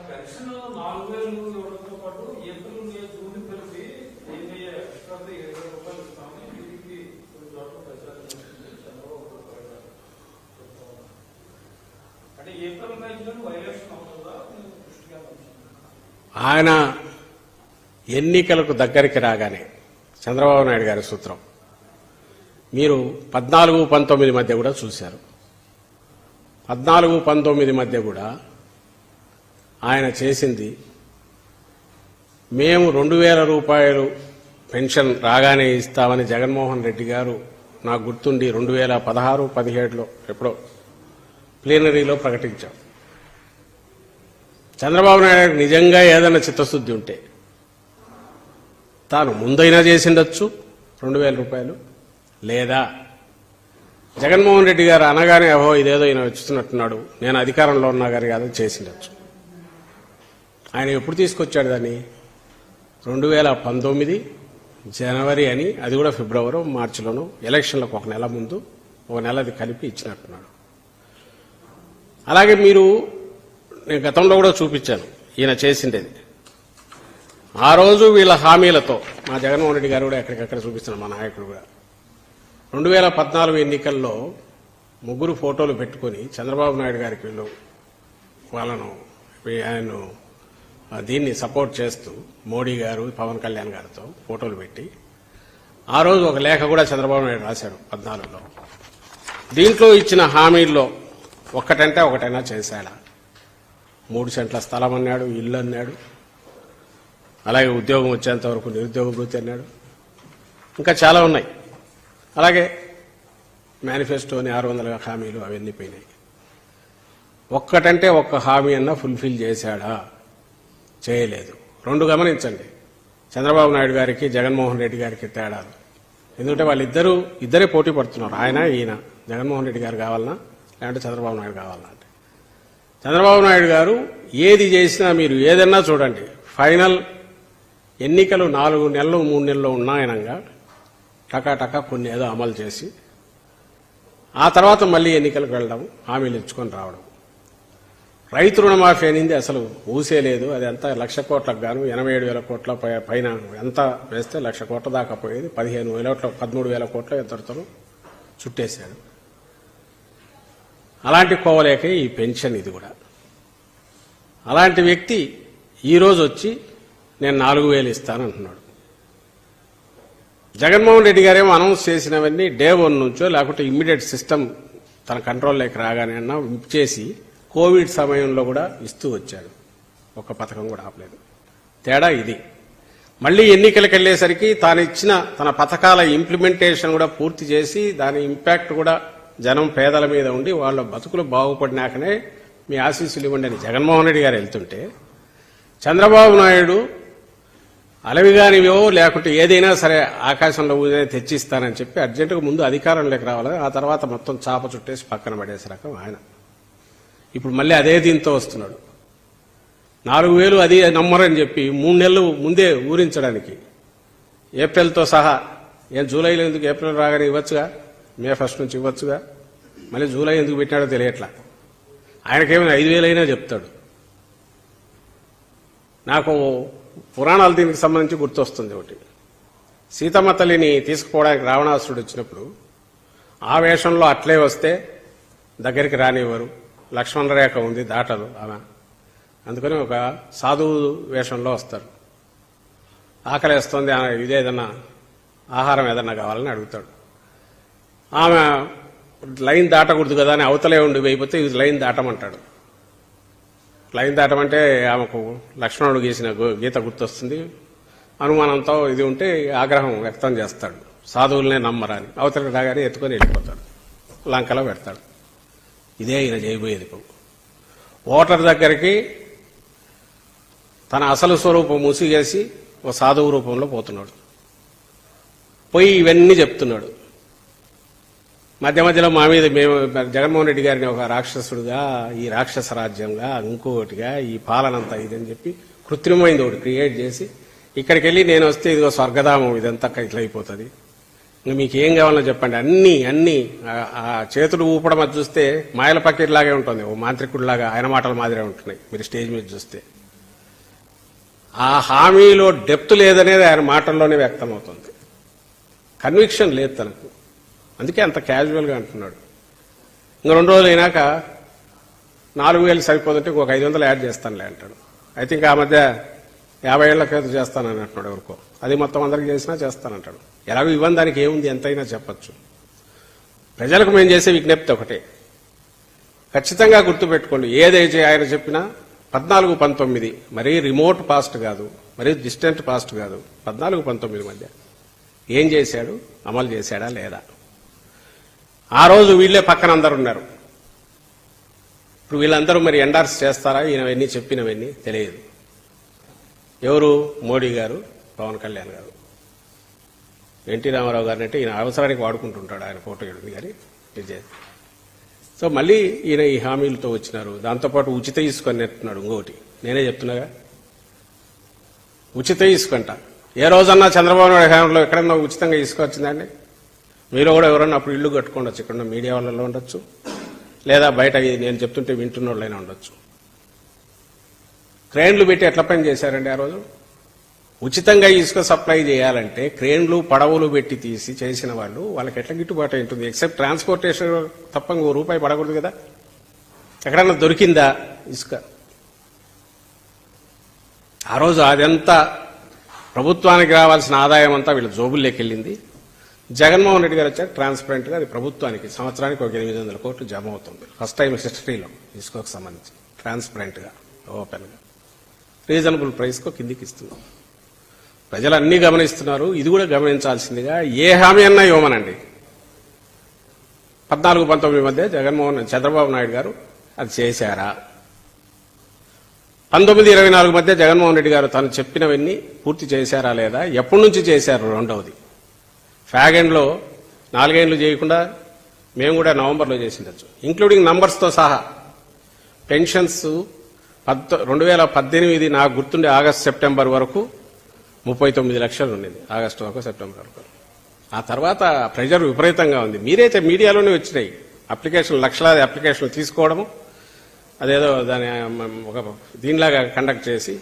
Pension 4,000 ఇవ్వడంతో పాటు April May June కలిపి 7,000 రూపాయలు ఇస్తామని టీడీపీ కొన్ని చోట్ల ప్రచారం చేస్తుంది. చంద్రబాబు అంటే ఏప్రిల్ మే వైలేషన్ అవుతుందా? ఆయన ఎన్నికలకు దగ్గరికి రాగానే చంద్రబాబు నాయుడు గారి సూత్రం మీరు 14-19 మధ్య కూడా చూశారు. 14-19 మధ్య కూడా ఆయన చేసింది మేము 2,000 రూపాయలు పెన్షన్ రాగానే ఇస్తామని జగన్మోహన్ రెడ్డి గారు నాకు గుర్తుండి 2016-17లో ఎప్పుడో ప్లీనరీలో ప్రకటించాం. చంద్రబాబు నాయుడు నిజంగా ఏదైనా చిత్తశుద్ధి ఉంటే తాను ముందైనా చేసిండొచ్చు 2,000 రూపాయలు, లేదా జగన్మోహన్ రెడ్డి గారు అనగానే అహో ఇదేదో ఈయన ఇస్తున్నట్టున్నాడు నేను అధికారంలో ఉన్నా గారి కాదు చేసిండొచ్చు. ఆయన ఎప్పుడు తీసుకొచ్చాడు దాన్ని? 2019 జనవరి అని, అది కూడా ఫిబ్రవరి మార్చిలోనూ ఎలక్షన్లకు ఒక నెల ముందు ఒక నెలది కలిపి ఇచ్చినట్టున్నాడు. అలాగే మీరు నేను గతంలో కూడా చూపించాను ఈయన చేసిండేది. ఆ రోజు వీళ్ళ హామీలతో మా జగన్మోహన్ రెడ్డి గారు కూడా ఎక్కడికక్కడ చూపిస్తున్నారు, మా నాయకుడు కూడా 2014 ఎన్నికల్లో 3 ఫోటోలు పెట్టుకుని చంద్రబాబు నాయుడు గారికి వీళ్ళు వాళ్ళను ఆయన దీన్ని సపోర్ట్ చేస్తూ మోడీ గారు పవన్ కళ్యాణ్ గారితో ఫోటోలు పెట్టి ఆ రోజు ఒక లేఖ కూడా చంద్రబాబు నాయుడు రాశాడు 14లో. దీంట్లో ఇచ్చిన హామీల్లో ఒక్కటంటే ఒకటైనా చేశాడా? 3 సెంట్ల స్థలం అన్నాడు, ఇల్లు అన్నాడు, అలాగే ఉద్యోగం వచ్చేంత వరకు నిరుద్యోగ భృతి అన్నాడు, ఇంకా చాలా ఉన్నాయి. అలాగే మేనిఫెస్టోని 600 హామీలు అవన్నీ పోయినాయి. ఒక్కటంటే ఒక్క హామీ అన్నా ఫుల్ఫిల్ చేశాడా? చేయలేదు. 2 గమనించండి చంద్రబాబు నాయుడు గారికి జగన్మోహన్ రెడ్డి గారికి తేడాలు. ఎందుకంటే ఇద్దరే పోటీ పడుతున్నారు, ఆయన ఈయన. జగన్మోహన్ రెడ్డి గారు కావాలన్నా లేదంటే చంద్రబాబు నాయుడు కావాలన్నా అంటే చంద్రబాబు నాయుడు గారు ఏది చేసినా మీరు ఏదన్నా చూడండి, ఫైనల్ ఎన్నికలు 4 నెలలు 3 నెలలు ఉన్నాయనగా టకాటకా కొన్ని ఏదో అమలు చేసి ఆ తర్వాత మళ్లీ ఎన్నికలకు వెళ్ళడం, హామీలు ఇచ్చుకొని రావడం. రైతు రుణమాఫీ అనేది అసలు ఊసేలేదు. అది అంతా 1,00,000 కోట్లకు గాను 87,000 కోట్ల పైన ఎంత వేస్తే 1,00,000 కోట్ల దాకా పోయేది. 13,000 కోట్ల ఎంతటితో చుట్టేశాడు. అలాంటి కోవలేకే ఈ పెన్షన్ ఇది కూడా. అలాంటి వ్యక్తి ఈరోజు వచ్చి నేను 4,000 ఇస్తానంటున్నాడు. జగన్మోహన్ రెడ్డి గారేమో అనౌన్స్ చేసినవన్నీ డే 1 నుంచో లేకపోతే ఇమ్మీడియట్ సిస్టమ్ తన కంట్రోల్లోకి రాగానే అన్నా చేసి కోవిడ్ సమయంలో కూడా ఇస్తూ వచ్చాడు. ఒక్క పథకం కూడా ఆపలేదు. తేడా ఇది. మళ్లీ ఎన్నికలకు వెళ్లేసరికి తాను ఇచ్చిన తన పథకాల ఇంప్లిమెంటేషన్ కూడా పూర్తి చేసి దాని ఇంపాక్ట్ కూడా జనం పేదల మీద ఉండి వాళ్ళ బతుకులు బాగుపడినాకనే మీ ఆశీస్సులు ఇవ్వండి అని జగన్మోహన్ రెడ్డి గారు వెళ్తుంటే చంద్రబాబు నాయుడు అలవిగానివో లేకుంటే ఏదైనా సరే ఆకాశంలో తెచ్చిస్తానని చెప్పి అర్జెంటుగా ముందు అధికారంలోకి రావాలని, ఆ తర్వాత మొత్తం చాప చుట్టేసి పక్కన పడేసే రకం ఆయన. ఇప్పుడు మళ్ళీ అదే దీంతో వస్తున్నాడు. 4,000 అది నమ్మరని చెప్పి 3 నెలలు ముందే ఊరించడానికి ఏప్రిల్తో సహా. ఏం జూలైలో ఎందుకు? ఏప్రిల్ రాగానే ఇవ్వచ్చుగా, మే 1 నుంచి ఇవ్వచ్చుగా. మళ్ళీ జూలై ఎందుకు పెట్టాడో తెలియట్లా. ఆయనకేమైనా 5,000 అయినా చెప్తాడు. నాకు పురాణాలు దీనికి సంబంధించి గుర్తొస్తుంది ఒకటి. సీతమ్మ తల్లిని తీసుకుపోవడానికి రావణాసురుడు వచ్చినప్పుడు ఆ వేషంలో అట్లే వస్తే దగ్గరికి రానివ్వరు, లక్ష్మణ రేఖ ఉంది దాటదు ఆమె, అందుకని ఒక సాధువు వేషంలో వస్తారు. ఆకలేస్తుంది, ఇదేదన్నా ఆహారం ఏదన్నా కావాలని అడుగుతాడు. ఆమె లైన్ దాటకూడదు కదా అని అవతలే ఉండి వేయిపోతే ఇది లైన్ దాటమంటాడు. లైన్ దాటమంటే ఆమెకు లక్ష్మణుడు గీసిన గీత గుర్తొస్తుంది. అనుమానంతో ఇది ఉంటే ఆగ్రహం వ్యక్తం చేస్తాడు, సాధువులనే నమ్మరాని. అవతలకి రాగానే ఎత్తుకొని వెళ్ళిపోతాడు, లంకలో పెడతాడు. ఇదే ఈయన చేయబోయేది. ఓటర్ దగ్గరికి తన అసలు స్వరూపం మూసిగేసి ఓ సాధువు రూపంలో పోతున్నాడు. పోయి ఇవన్నీ చెప్తున్నాడు. మధ్య మధ్యలో మా మీద మేము జగన్మోహన్ రెడ్డి గారిని ఒక రాక్షసుడుగా, ఈ రాక్షస రాజ్యంగా, ఇంకోటిగా, ఈ పాలనంతా ఇదని చెప్పి కృత్రిమైంది ఒకటి క్రియేట్ చేసి ఇక్కడికి వెళ్ళి నేను వస్తే ఇదిగో స్వర్గధామం ఇదంతా ఇట్లా అయిపోతుంది, మీకు ఏం కావాలో చెప్పండి, అన్ని ఆ చేతులు ఊపడం అది చూస్తే మాయల పకెట్ లాగే ఉంటుంది, ఓ మాంత్రికుడిలాగా ఆయన మాటల మాదిరే ఉంటున్నాయి మీరు స్టేజ్ మీద చూస్తే. ఆ హామీలో డెప్త్ లేదనేది ఆయన మాటల్లోనే వ్యక్తమవుతుంది. కన్విక్షన్ లేదు తనకు, అందుకే అంత క్యాజువల్గా అంటున్నాడు. ఇంక 2 రోజులు అయినాక 4,000 సరిపోతుంటే ఇంకొక 500 యాడ్ చేస్తానులే అంటాడు. అయితే ఇంకా ఆ మధ్య 50 ఏళ్ల క్రితం చేస్తానని అంటున్నాడు ఎవరికో, అది మొత్తం అందరికి చేసినా చేస్తానంటాడు. ఎలాగో ఇవ్వని దానికి ఏముంది, ఎంతైనా చెప్పచ్చు. ప్రజలకు మేము చేసే విజ్ఞప్తి ఒకటే, ఖచ్చితంగా గుర్తుపెట్టుకోండి, ఏదైతే ఆయన చెప్పినా 14-19 మరీ రిమోట్ పాస్ట్ కాదు, మరీ డిస్టెంట్ పాస్ట్ కాదు, 14-19 మధ్య ఏం చేశాడు, అమలు చేశాడా లేదా. ఆ రోజు వీళ్లే పక్కన అందరు ఉన్నారు. ఇప్పుడు వీళ్ళందరూ మరి ఎండార్స్ చేస్తారా ఈయనవన్నీ చెప్పినవన్నీ తెలియదు. ఎవరు? మోడీ గారు, పవన్ కళ్యాణ్ గారు. ఎన్టీ రామారావు గారిని అంటే ఈయన అవసరానికి వాడుకుంటుంటాడు, ఆయన ఫోటో ఎడుంది కానీ విజయ్. సో మళ్ళీ ఈయన ఈ హామీలతో వచ్చినారు. దాంతోపాటు ఉచిత ఇసుక నెట్టున్నాడు. ఇంకొకటి నేనే చెప్తున్నాగా, ఉచిత ఇసుకంట. ఏ రోజన్నా చంద్రబాబు నాయుడు హయాంలో ఎక్కడన్నా ఉచితంగా ఇసుక వచ్చిందండి? మీరు కూడా ఎవరన్నా అప్పుడు ఇల్లు కట్టుకోండొచ్చు, ఇక్కడ మీడియా వాళ్ళలో ఉండొచ్చు, లేదా బయట నేను చెప్తుంటే వింటున్న వాళ్ళైనా ఉండొచ్చు. క్రేన్లు పెట్టి ఎట్లా పని చేశారండి ఆ రోజు? ఉచితంగా ఇసుక సప్లై చేయాలంటే క్రేన్లు పడవలు పెట్టి తీసి చేసిన వాళ్ళు వాళ్ళకి ఎట్లా గిట్టుబాటు ఉంటుంది? ఎక్సెప్ట్ ట్రాన్స్పోర్టేషన్ తప్ప ఇంకో రూపాయి పడకూడదు కదా. ఎక్కడన్నా దొరికిందా ఇసుక? ఆ రోజు అదంతా ప్రభుత్వానికి రావాల్సిన ఆదాయం అంతా వీళ్ళ జోబుల్లోకి వెళ్ళింది. జగన్మోహన్ రెడ్డి గారు వచ్చాక ట్రాన్స్పరెంట్ గా అది ప్రభుత్వానికి సంవత్సరానికి ఒక 800 కోట్లు జమ అవుతుంది. ఫస్ట్ టైం హిస్టరీలో ఇసుకకు సంబంధించి ట్రాన్స్పరెంట్ గా, ఓపెన్ గా, రీజనబుల్ ప్రైస్ కు కిందికి ఇస్తున్నాం. ప్రజలు అన్ని గమనిస్తున్నారు. ఇది కూడా గమనించాల్సిందిగా ఏ హామీ అన్నా ఇవ్వమనండి. 14-19 మధ్య చంద్రబాబు నాయుడు గారు అది చేశారా? 19-24 మధ్య జగన్మోహన్ రెడ్డి గారు తను చెప్పినవన్నీ పూర్తి చేశారా లేదా? ఎప్పటి నుంచి చేశారు? రెండవది, ఫ్యాగెండ్లో 4 ఏళ్లు చేయకుండా మేము కూడా నవంబర్లో చేసిండొచ్చు, ఇంక్లూడింగ్ నంబర్స్తో సహా. పెన్షన్స్ 2018 నాకు గుర్తుండే సెప్టెంబర్ వరకు 39 లక్షలు ఉండేది, ఆగస్టు వరకు సెప్టెంబర్ వరకు. ఆ తర్వాత ప్రెజర్ విపరీతంగా ఉంది. మీరైతే మీడియాలోనే వచ్చినాయి అప్లికేషన్లు, లక్షలాది అప్లికేషన్లు తీసుకోవడము, అదేదో దాని ఒక దీనిలాగా కండక్ట్ చేసి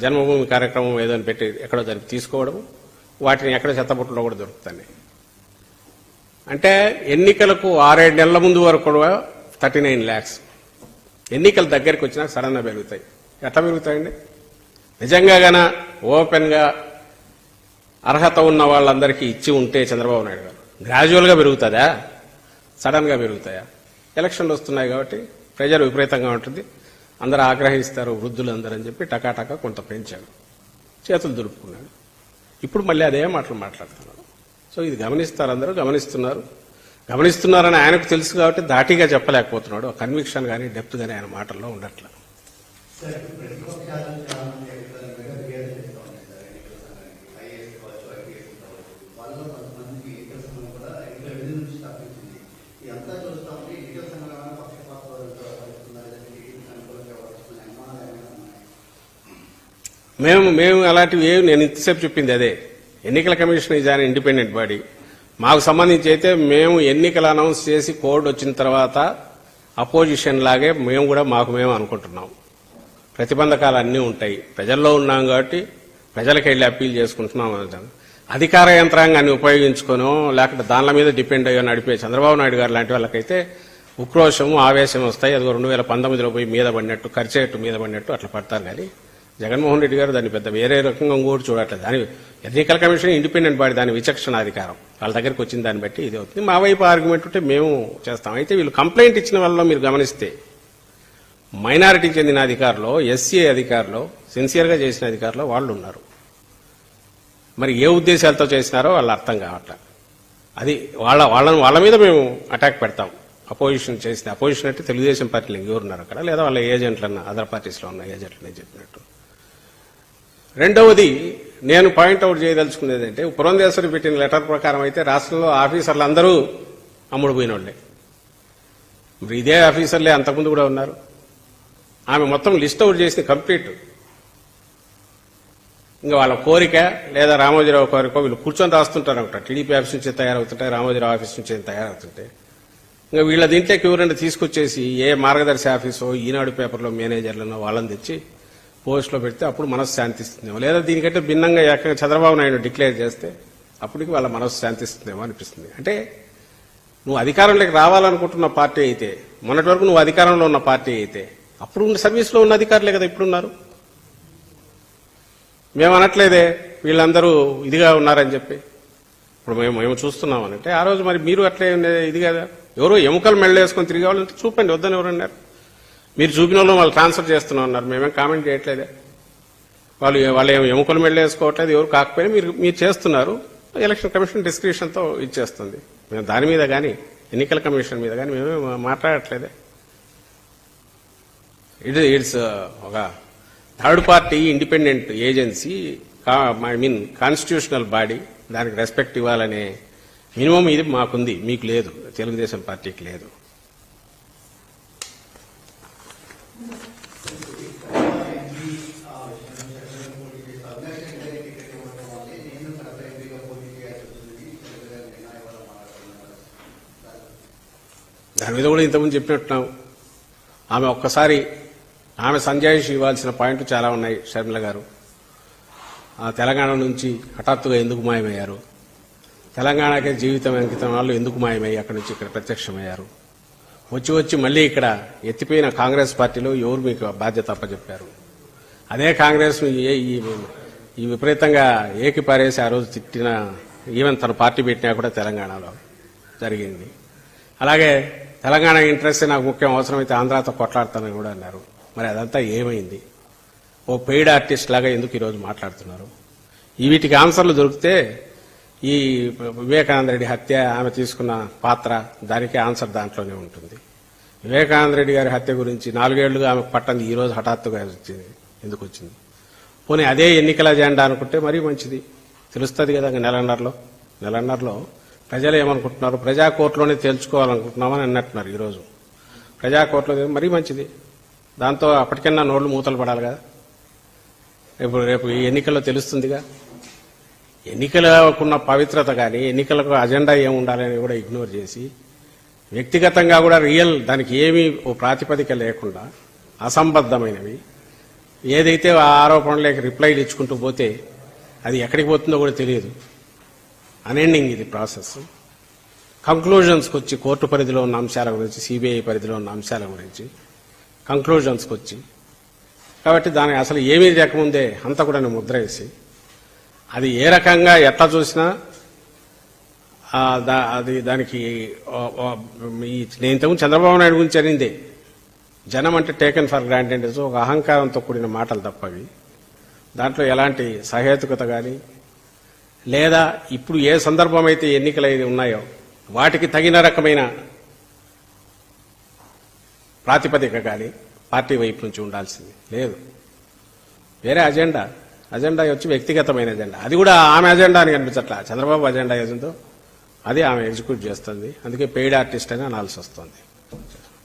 జన్మభూమి కార్యక్రమం ఏదో పెట్టి ఎక్కడో జరిపి తీసుకోవడము, వాటిని ఎక్కడ చెత్తబుట్టలో కూడా దొరుకుతాయి. అంటే ఎన్నికలకు 6-7 నెలల ముందు వరకు కూడా 39 lakhs. ఎన్నికల దగ్గరికి వచ్చినా సడన్ గా పెరుగుతాయి. ఎట్లా పెరుగుతాయండి? నిజంగా గాన ఓపెన్ గా అర్హత ఉన్న వాళ్ళందరికీ ఇచ్చి ఉంటే చంద్రబాబు నాయుడు గారు గ్రాడ్యువల్ గా పెరుగుతుందా, సడన్ గా పెరుగుతాయా? ఎలక్షన్లు వస్తున్నాయి కాబట్టి ప్రెజర్ విపరీతంగా ఉంటుంది, అందరూ ఆగ్రహిస్తారు వృద్ధులందరూ అని చెప్పి టకాటకా కొంత పెంచాడు, చేతులు దులుపుకున్నాడు. ఇప్పుడు మళ్ళీ అదే మాటలు మాట్లాడుతున్నాడు. సో ఇది గమనిస్తారు, అందరూ గమనిస్తున్నారని ఆయనకు తెలుసు కాబట్టి ధాటిగా చెప్పలేకపోతున్నాడు. కన్విక్షన్ కానీ డెప్త్ కానీ ఆయన మాటల్లో ఉండట్ల. మేము అలాంటివి ఏమి, నేను ఇంతసేపు చెప్పింది అదే. ఎన్నికల commission is an independent body. మాకు సంబంధించి అయితే మేము ఎన్నికలు అనౌన్స్ చేసి కోడ్ వచ్చిన తర్వాత అపోజిషన్ లాగే మేము కూడా మేము అనుకుంటున్నాం. ప్రతిబంధకాలు అన్నీ ఉంటాయి, ప్రజల్లో ఉన్నాం కాబట్టి ప్రజలకు వెళ్ళి అప్పీల్ చేసుకుంటున్నాం. అధికార యంత్రాంగాన్ని ఉపయోగించుకోనో లేకపోతే దానిల మీద డిపెండ్ అయ్యో నడిపే చంద్రబాబు నాయుడు గారు లాంటి వాళ్ళకైతే ఉక్రోషము ఆవేశం వస్తాయి. అదిగో 2019లో పోయి మీద పడినట్టు, ఖర్చేట్టు మీద పడినట్టు అట్లా పడతారు. కానీ జగన్మోహన్ రెడ్డి గారు దాన్ని పెద్ద వేరే రకంగా ఇంకోటి చూడట్లేదు. దాని ఎన్నికల కమిషన్ ఇండిపెండెంట్ బాడీ, దాని విచక్షణ అధికారం వాళ్ళ దగ్గరికి వచ్చిన దాన్ని బట్టి ఇది అవుతుంది. మా వైపు ఆర్గ్యుమెంట్ ఉంటే మేము చేస్తాం. అయితే వీళ్ళు కంప్లైంట్ ఇచ్చిన వాళ్ళలో మీరు గమనిస్తే మైనారిటీకి చెందిన అధికారులు, ఎస్సీ అధికారులు, సిన్సియర్గా చేసిన అధికారులు వాళ్ళు ఉన్నారు. మరి ఏ ఉద్దేశాలతో చేసినారో వాళ్ళు అర్థం కావట్లేదు. అది వాళ్ళ మీద మేము అటాక్ పెడతాం. అపోజిషన్ చేసిన, అపోజిషన్ అంటే తెలుగుదేశం పార్టీలు ఇంకెవరున్నారు అక్కడ, లేదా వాళ్ళ ఏజెంట్లన్నా అదర్ పార్టీస్లో ఉన్న ఏజెంట్లు నేను చెప్పినట్టు. రెండవది నేను పాయింట్అవుట్ చేయదలుచుకునేది అంటే, పురంధేశ్వరి పెట్టిన లెటర్ ప్రకారం అయితే రాష్ట్రంలో ఆఫీసర్లు అందరూ అమ్ముడు పోయిన వాళ్లే. మరి ఇదే ఆఫీసర్లే అంతకుముందు కూడా ఉన్నారు. ఆమె మొత్తం లిస్ట్ అవుట్ చేసింది కంప్లీట్. ఇంకా వాళ్ళ కోరిక లేదా రామోజీరావు కోరిక వీళ్ళు కూర్చొని రాస్తుంటారు అనుకుంటా. టీడీపీ ఆఫీస్ నుంచే తయారవుతుంటాయి, రామోజీరావు ఆఫీస్ నుంచే తయారవుతుంటాయి. ఇంకా వీళ్ళ దీంట్లోకి ఎవరైనా తీసుకొచ్చేసి ఏ మార్గదర్శి ఆఫీసో ఈనాడు పేపర్లో మేనేజర్లను వాళ్ళని తెచ్చి పోస్టులో పెడితే అప్పుడు మనసు శాంతిస్తుందేమో, లేదా దీనికంటే భిన్నంగా ఏకంగా చంద్రబాబు నాయుడు డిక్లేర్ చేస్తే అప్పటికి వాళ్ళ మనసు శాంతిస్తుందేమో అనిపిస్తుంది. అంటే నువ్వు అధికారంలోకి రావాలనుకుంటున్న పార్టీ అయితే, మొన్నటి వరకు నువ్వు అధికారంలో ఉన్న పార్టీ అయితే, అప్పుడు సర్వీస్లో ఉన్న అధికారులే కదా ఇప్పుడున్నారు. మేము అనట్లేదే వీళ్ళందరూ ఇదిగా ఉన్నారని చెప్పి. ఇప్పుడు మేము చూస్తున్నామనంటే ఆ రోజు మరి మీరు అట్లే ఇది కదా, ఎవరో ఎముకలు మెళ్ళేసుకొని తిరిగే వాళ్ళంటే చూపండి, వద్దని ఎవరన్నారు. మీరు చూపిన వాళ్ళు ట్రాన్స్ఫర్ చేస్తున్నాం అన్నారు, మేమేం కామెంట్ చేయట్లేదే. వాళ్ళు ఏం ఎముకలు మెళ్ళేసుకోవట్లేదు, ఎవరు కాకపోయినా మీరు చేస్తున్నారు. ఎలక్షన్ కమిషన్ డిస్క్రిప్షన్తో ఇచ్చేస్తుంది. మేము దాని మీద కానీ ఎన్నికల కమిషన్ మీద కానీ మేమే మాట్లాడట్లేదే. ఇట్స్ ఒక third party independent agency, constitutional body, దానికి రెస్పెక్ట్ ఇవ్వాలనే మినిమం ఇది మాకుంది, మీకు లేదు, తెలుగుదేశం పార్టీకి లేదు. దాని మీద కూడా ఇంతకుముందు చెప్పినట్టున్నాం. ఆమె సంజాయిషి ఇవ్వాల్సిన పాయింట్లు చాలా ఉన్నాయి. షర్మిల గారు ఆ తెలంగాణ నుంచి హఠాత్తుగా ఎందుకు మాయమయ్యారు, తెలంగాణకే జీవితం అంకితం వాళ్ళు ఎందుకు మాయమయ్యి అక్కడి నుంచి ఇక్కడ ప్రత్యక్షమయ్యారు, వచ్చి మళ్ళీ ఇక్కడ ఎత్తిపోయిన కాంగ్రెస్ పార్టీలో ఎవరు మీకు బాధ్యత అప్పచెప్పారు, అదే కాంగ్రెస్ ఈ విపరీతంగా ఏకిపారేసి ఆ రోజు తిట్టిన, ఈవెన్ తన పార్టీ పెట్టినా కూడా తెలంగాణలో జరిగింది. అలాగే తెలంగాణ ఇంట్రెస్ట్ నాకు ముఖ్యం, అవసరమైతే ఆంధ్రాతో కొట్లాడతానని కూడా అన్నారు. మరి అదంతా ఏమైంది? ఓ పెయిడ్ ఆర్టిస్ట్ లాగా ఎందుకు ఈరోజు మాట్లాడుతున్నారు? వీటికి ఆన్సర్లు దొరికితే ఈ వివేకానంద రెడ్డి హత్య, ఆమె తీసుకున్న పాత్ర, దానికి ఆన్సర్ దాంట్లోనే ఉంటుంది. వివేకానంద రెడ్డి గారి హత్య గురించి 4 ఏళ్లుగా ఆమెకు పట్టంది, ఈ రోజు హఠాత్తుగా వచ్చింది, ఎందుకు వచ్చింది? పోనీ అదే ఎన్నికల అజెండా అనుకుంటే మరీ మంచిది, తెలుస్తుంది కదా. నెలన్నరలో ప్రజలు ఏమనుకుంటున్నారు, ప్రజా కోర్టులోనే తేల్చుకోవాలనుకుంటున్నామని అన్నట్టున్నారు. ఈరోజు ప్రజా కోర్టులో మరీ మంచిది, దాంతో అప్పటికన్నా నోళ్లు మూతలు పడాలి కదా. రేపు ఈ ఎన్నికల్లో తెలుస్తుందిగా. ఎన్నికలకున్న పవిత్రత కానీ, ఎన్నికలకు అజెండా ఏముండాలని కూడా ఇగ్నోర్ చేసి, వ్యక్తిగతంగా కూడా దానికి ఏమీ ఓ ప్రాతిపదిక లేకుండా అసంబద్ధమైనవి ఏదైతే ఆ ఆరోపణలకు రిప్లైలు ఇచ్చుకుంటూ పోతే అది ఎక్కడికి పోతుందో కూడా తెలియదు. అన్ఎండింగ్ ఇది ప్రాసెస్. కంక్లూజన్స్కి వచ్చి కోర్టు పరిధిలో ఉన్న అంశాల గురించి, సిబిఐ పరిధిలో ఉన్న అంశాల గురించి కంక్లూజన్స్కి వచ్చి, కాబట్టి దాని అసలు ఏమీ లేకముందే అంతా కూడా ముద్ర వేసి, అది ఏ రకంగా ఎట్లా చూసినా అది దానికి నేను ఇంతకుముందు చంద్రబాబు నాయుడు గురించి అనిందే, జనం అంటే టేకెన్ ఫర్ గ్రాంటెడ్, ఒక అహంకారంతో కూడిన మాటలు తప్పవి. దాంట్లో ఎలాంటి సహేతుకత కానీ, లేదా ఇప్పుడు ఏ సందర్భం అయితే ఎన్నికలు ఉన్నాయో వాటికి తగిన రకమైన ప్రాతిపదిక కానీ పార్టీ వైపు నుంచి ఉండాల్సింది లేదు. వేరే అజెండా వచ్చి వ్యక్తిగతమైన అజెండా, అది కూడా ఆమె అజెండా అని కనిపించట్లా. చంద్రబాబు అజెండా ఏదో అది ఆమె ఎగ్జిక్యూట్ చేస్తుంది. అందుకే పెయిడ్ ఆర్టిస్ట్ అని అనాల్సి వస్తుంది.